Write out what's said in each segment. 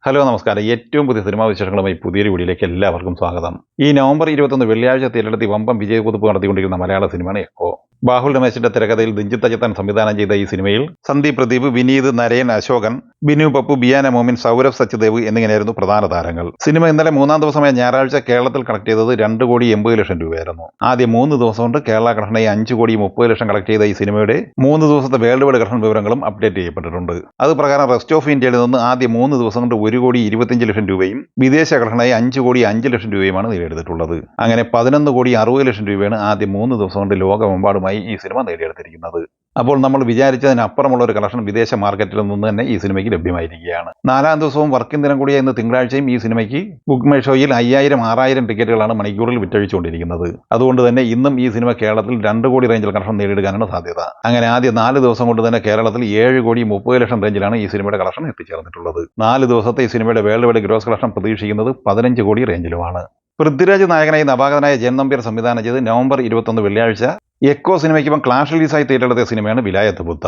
Hello നമസ്കാരം. ഏറ്റവും പുതിയ സിനിമാ വിശേഷങ്ങളുമായി പുതിയൊരു വീഡിയോയിലേക്ക് എല്ലാവർക്കും സ്വാഗതം. ഈ നവംബർ 21 വെള്ളിയാഴ്ച തിയേറ്ററിലെത്തി വമ്പൻ വിജയക്കുതിപ്പ് നടത്തിക്കൊണ്ടിരിക്കുന്ന മലയാള സിനിമയാണ് എക്കോ. ബാഹുൽ രമേശിന്റെ തിരക്കഥയിൽ ദിഞ്ചിത്ത് അച്യുതൻ സംവിധാനം ചെയ്ത ഈ സിനിമയിൽ സന്ദീപ് പ്രദീപ്, വിനീത്, നരയൻ, അശോകൻ, ബിനു പപ്പു, ബിയാന മോമിൻ, സൗരഭ് സച്ദേവ് എന്നിങ്ങനെയായിരുന്നു പ്രധാന താരങ്ങൾ. സിനിമ ഇന്നലെ മൂന്നാം ദിവസമായ ഞായറാഴ്ച കേരളത്തിൽ കളക്ട് ചെയ്തത് 2,80,00,000 രൂപയായിരുന്നു. ആദ്യം 3 ദിവസം കൊണ്ട് കേരള കളക്ഷനായി 5,30,00,000 കളക്ട് ചെയ്ത ഈ സിനിമയുടെ 3 ദിവസത്തെ വേൾഡ് വൈഡ് കളക്ഷൻ വിവരങ്ങളും അപ്ഡേറ്റ് ചെയ്യപ്പെട്ടിട്ടുണ്ട്. അത് പ്രകാരം റെസ്റ്റ് ഓഫ് ഇന്ത്യയിൽ നിന്ന് ആദ്യ 3 ദിവസം കൊണ്ട് 1,25,00,000 രൂപയും വിദേശ കളക്ഷനായി 5,05,00,000 രൂപയുമാണ് നേടിയെടുത്തിട്ടുള്ളത്. അങ്ങനെ 11,60,00,000 രൂപയാണ് ആദ്യ 3 ദിവസം കൊണ്ട് ലോകമെമ്പാടുമായി ഈ സിനിമ നേടിയെടുത്തിരിക്കുന്നത്. അപ്പോൾ നമ്മൾ വിചാരിച്ചതിനപ്പുറമുള്ള ഒരു കളക്ഷൻ വിദേശ മാർക്കറ്റിൽ നിന്ന് തന്നെ ഈ സിനിമയ്ക്ക് ലഭ്യമായിരിക്കുകയാണ്. 4-ാം ദിവസവും വർക്കിംഗ് ദിനം കൂടിയ ഇന്ന് തിങ്കളാഴ്ചയും ഈ സിനിമയ്ക്ക് ബുക്ക് മൈ ഷോയിൽ 5,000-6,000 ടിക്കറ്റുകളാണ് മണിക്കൂറിൽ വിറ്റഴിച്ചുകൊണ്ടിരിക്കുന്നത്. അതുകൊണ്ട് തന്നെ ഇന്നും ഈ സിനിമ കേരളത്തിൽ 2 കോടി റേഞ്ചിൽ കളക്ഷൻ നേടിയെടുക്കാനാണ് സാധ്യത. അങ്ങനെ ആദ്യ 4 ദിവസം കൊണ്ട് തന്നെ കേരളത്തിൽ 7,30,00,000 റേഞ്ചിലാണ് ഈ സിനിമയുടെ കളക്ഷൻ എത്തിച്ചേർന്നിട്ടുള്ളത്. 4 ദിവസത്തെ ഈ സിനിമയുടെ വേൾഡ് വൈഡ് ഗ്രോസ് കളക്ഷൻ പ്രതീക്ഷിക്കുന്നത് 15 കോടി റേഞ്ചിലുമാണ്. പൃഥ്വിരാജ് നായകനായി നവാഗതനായ ജയൻ നമ്പ്യാർ സംവിധാനം ചെയ്ത് നവംബർ 21 വെള്ളിയാഴ്ച എക്കോ സിനിമയ്ക്കൊപ്പം ക്ലാഷ് റിലീസായി തിയേറ്ററിലെത്തിയ സിനിമയാണ് വിലായത്ത് ബുദ്ധ.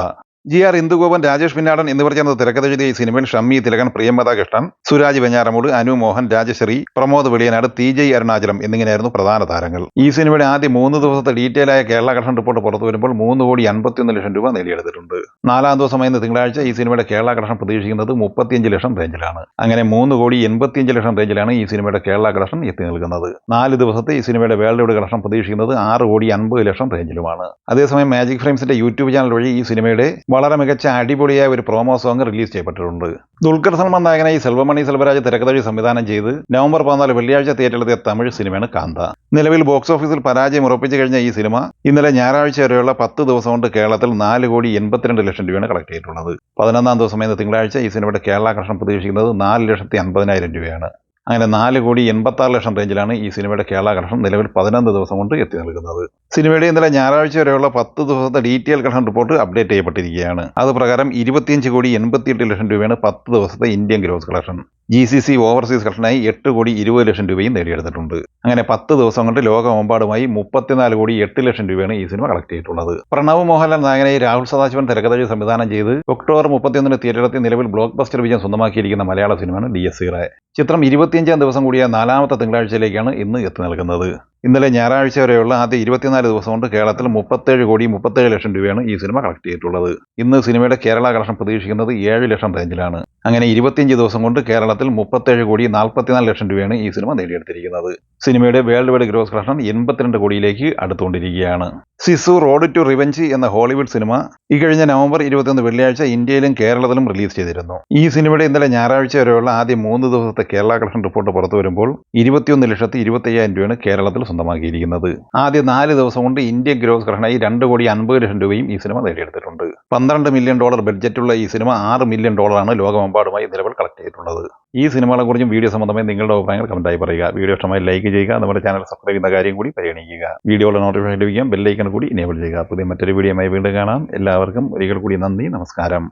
GR ഇന്ദുഗോപൻ, രാജേഷ് പിന്നാടൻ എന്നിവർ ചേർന്ന് തിരക്കഥെഴുതിയ ഈ സിനിമയിൽ ഷമ്മി തിലകൻ, പ്രിയംവദ കൃഷ്ണൻ, സുരാജ് വെഞ്ഞാറമൂട്, അനു മോഹൻ, രാജശ്രീ, പ്രമോദ് വെളിയനാട്, TJ അരുണാചലം എന്നിങ്ങനെയായിരുന്നു പ്രധാന താരങ്ങൾ. ഈ സിനിമയുടെ ആദ്യ 3 ദിവസത്തെ ഡീറ്റെയിൽ ആയ കേരള കളക്ഷൻ റിപ്പോർട്ട് പുറത്തു വരുമ്പോൾ 3,51,00,000 രൂപ നേടിയെടുത്തിട്ടുണ്ട്. 4-ാം ദിവസമായ തിങ്കളാഴ്ച ഈ സിനിമയുടെ കേരള കളക്ഷൻ പ്രതീക്ഷിക്കുന്നത് 35,00,000 റേഞ്ചിലാണ്. അങ്ങനെ 3,85,00,000 റേഞ്ചിലാണ് ഈ സിനിമയുടെ കേരള കളക്ഷൻ എത്തി നിൽക്കുന്നത്. 4 ദിവസത്തെ ഈ സിനിമയുടെ വേൾഡ് വൈഡ് കളക്ഷൻ പ്രതീക്ഷിക്കുന്നത് 6,50,00,000 റേഞ്ചിലുമാണ്. അതേസമയം മാജിക് ഫ്രെയിംസിന്റെ യൂട്യൂബ് ചാനൽ വഴി ഈ സിനിമയുടെ വളരെ മികച്ച അടിപൊളിയായ ഒരു പ്രോമോ സോങ് റിലീസ് ചെയ്യപ്പെട്ടിട്ടുണ്ട്. ദുൽഖർ സൽമാൻ നായകനായി സെൽവമണി സെൽവരാജ് തിരക്കഥ സംവിധാനം ചെയ്ത് നവംബർ 14 വെള്ളിയാഴ്ച തിയേറ്ററിലെത്തിയ തമിഴ് സിനിമയാണ് കാന്ത. നിലവിൽ ബോക്സ് ഓഫീസിൽ പരാജയം ഉറപ്പിച്ചു കഴിഞ്ഞ ഈ സിനിമ ഇന്നലെ ഞായറാഴ്ച വരെയുള്ള 10 ദിവസം കൊണ്ട് കേരളത്തിൽ 4,82,00,000 രൂപയാണ് കളക്ട് ചെയ്തിട്ടുള്ളത്. 11-ാം ദിവസമായ തിങ്കളാഴ്ച ഈ സിനിമയുടെ കേരള കളക്ഷൻ പ്രതീക്ഷിക്കുന്നത് 4,50,000 രൂപയാണ്. അങ്ങനെ 4,86,00,000 റേഞ്ചിലാണ് ഈ സിനിമയുടെ കേരള കളക്ഷൻ നിലവിൽ 11 ദിവസം കൊണ്ട് എത്തി നിൽക്കുന്നത്. സിനിമയുടെ ഇന്നലെ ഞായറാഴ്ച വരെയുള്ള 10 ദിവസത്തെ ഡീറ്റെയിൽ കളക്ഷൻ റിപ്പോർട്ട് അപ്ഡേറ്റ് ചെയ്യപ്പെട്ടിരിക്കുകയാണ്. അത് പ്രകാരം 25,88,00,000 രൂപയാണ് 10 ദിവസത്തെ Indian gross collection. GCC overseas കളക്ഷനായി 8,20,00,000 രൂപയും നേടിയെടുത്തിട്ടുണ്ട്. അങ്ങനെ 10 ദിവസം കൊണ്ട് ലോകമെമ്പാടുമായി 34,08,00,000 രൂപയാണ് ഈ സിനിമ കളക്ട് ചെയ്തിട്ടുള്ളത്. പ്രണവ് മോഹൻലാൽ നായകനായി രാഹുൽ സദാശിവൻ തിരക്കഥ സംവിധാനം ചെയ്ത് ഒക്ടോബർ 31 തിയേറ്ററിലെത്തി നിലവിൽ ബ്ലോക്ക് ബസ്റ്റർ വിജയം സ്വന്തമാക്കിയിരിക്കുന്ന മലയാള സിനിമയാണ് DSC. ചിത്രം 25-ാം ദിവസം കൂടിയ 4-ാമത്തെ തിങ്കളാഴ്ചയിലേക്കാണ് ഇന്ന് എത്തി നിൽക്കുന്നത്. ഇന്നലെ ഞായറാഴ്ച വരെയുള്ള ആദ്യ 24 ദിവസം കൊണ്ട് കേരളത്തിൽ 37,37,00,000 രൂപയാണ് ഈ സിനിമ കളക്ട് ചെയ്തിട്ടുള്ളത്. ഇന്ന് സിനിമയുടെ കേരള കളക്ഷൻ പ്രതീക്ഷിക്കുന്നത് 7,00,000 റേഞ്ചിലാണ്. അങ്ങനെ 25 ദിവസം കൊണ്ട് കേരളത്തിൽ 37,44,00,000 രൂപയാണ് ഈ സിനിമ നേടിയെടുത്തിരിക്കുന്നത്. സിനിമയുടെ വേൾഡ് വൈഡ് ഗ്രോസ് കളക്ഷൻ 82 കോടിയിലേക്ക് അടുത്തുകൊണ്ടിരിക്കുകയാണ്. സിസു റോഡ് ടു റിവെഞ്ച് എന്ന ഹോളിവുഡ് സിനിമ ഇക്കഴിഞ്ഞ നവംബർ 21 വെള്ളിയാഴ്ച ഇന്ത്യയിലും കേരളത്തിലും റിലീസ് ചെയ്തിരുന്നു. ഈ സിനിമയുടെ ഇന്നലെ ഞായറാഴ്ച വരെയുള്ള ആദ്യ 3 ദിവസത്തെ കേരള കളക്ഷൻ റിപ്പോർട്ട് പുറത്തു വരുമ്പോൾ 21,25,000 രൂപയാണ് കേരളത്തിൽ സ്വന്തമാക്കിയിരിക്കുന്നത്. ആദ്യ 4 ദിവസം കൊണ്ട് ഇന്ത്യൻ ഗ്രോസ് കളക്ഷനായി 2,50,00,000 രൂപയും ഈ സിനിമ നേടിയെടുത്തിട്ടുണ്ട്. $12 മില്യൺ ബഡ്ജറ്റുള്ള ഈ സിനിമ $6 മില്യൺ ലോകമെമ്പാടുമായി നിലവിൽ കളക്ട് ചെയ്തിട്ടുള്ളത്. ഈ സിനിമകളെക്കുറിച്ചും വീഡിയോ സംബന്ധമായി നിങ്ങളുടെ അഭിപ്രായങ്ങൾ കമന്റായി പറയുക. വീഡിയോ ഇഷ്ടമായി ലൈക്ക് ചെയ്യുക. നമ്മുടെ ചാനൽ സബ്സ്ക്രൈബ് ചെയ്യുന്ന കാര്യം കൂടി പരിഗണിക്കുക. വീഡിയോയുടെ നോട്ടിഫിക്കേഷൻ ലഭിക്കാൻ ബെല്ലൈക്കൺ കൂടി എനേബിൾ ചെയ്യുക. പുതിയ മറ്റൊരു വീഡിയോയുമായി വീണ്ടും കാണാം. എല്ലാവർക്കും ഒരിക്കൽ കൂടി നന്ദി, നമസ്കാരം.